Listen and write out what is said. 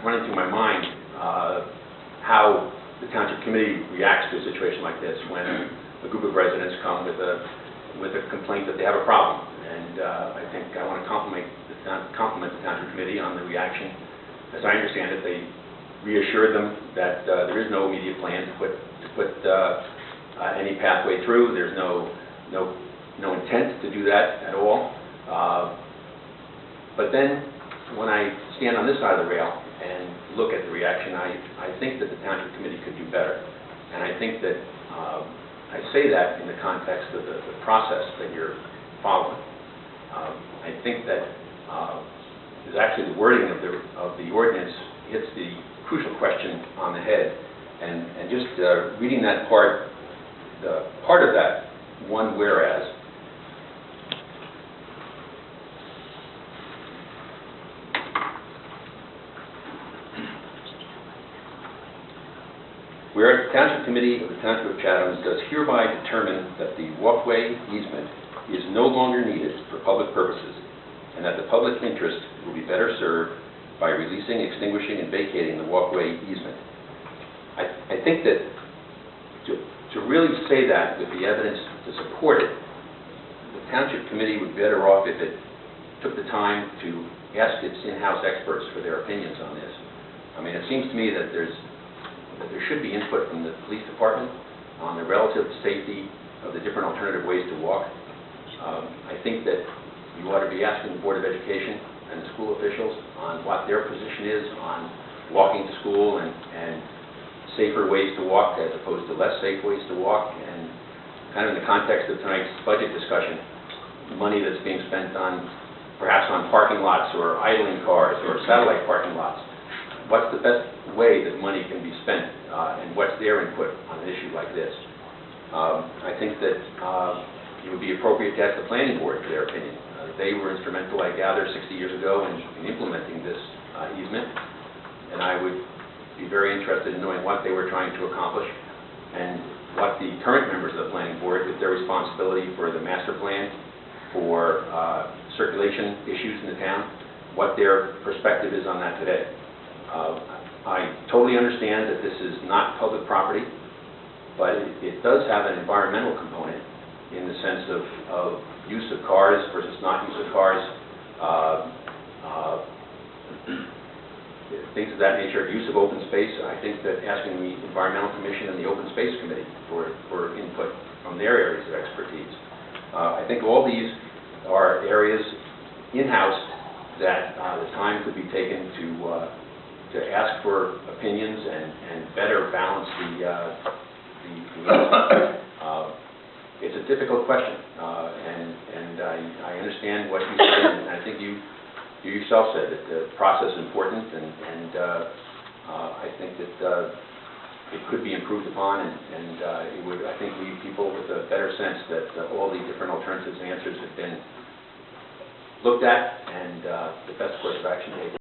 running through my mind how the township committee reacts to a situation like this when a group of residents come with a complaint that they have a problem. And I think I want to compliment the township committee on the reaction. As I understand it, they reassured them that there is no immediate plan to put any pathway through. There's no intent to do that at all. But then, when I stand on this side of the rail and look at the reaction, I think that the township committee could do better. And I think that I say that in the context of the process that you're following. I think that is actually the wording of the ordinance hits the crucial question on the head. And just reading that part, the part of that one whereas, whereas the Township Committee of the Township of Chatham does hereby determine that the walkway easement is no longer needed for public purposes, and that the public interest will be better served by releasing, extinguishing, and vacating the walkway easement. I think that to really say that with the evidence to support it, the Township Committee would be better off if it took the time to ask its in-house experts for their opinions on this. I mean, it seems to me that there should be input from the police department on the relative safety of the different alternative ways to walk. I think that you ought to be asking the Board of Education and the school officials on what their position is on walking to school and safer ways to walk as opposed to less safe ways to walk. And kind of in the context of tonight's budget discussion, money that's being spent on perhaps on parking lots or idling cars or satellite parking lots. What's the best way that money can be spent, and what's their input on an issue like this? I think that it would be appropriate to ask the planning board for their opinion. They were instrumental, I gather, 60 years ago in implementing this easement, and I would be very interested in knowing what they were trying to accomplish and what the current members of the planning board, with their responsibility for the master plan, for circulation issues in the town, what their perspective is on that today. I totally understand that this is not public property, but it does have an environmental component in the sense of use of cars versus not use of cars, things of that nature, use of open space. I think that asking the Environmental Commission and the Open Space Committee for input from their areas of expertise. I think all these are areas in-house that the time could be taken to ask for opinions and better balance it's a difficult question, and I understand what you said, and I think you yourself said that the process is important, and I think that it could be improved upon, and it would, I think, leave people with a better sense that all the different alternatives and answers have been looked at, and the best course of action taken.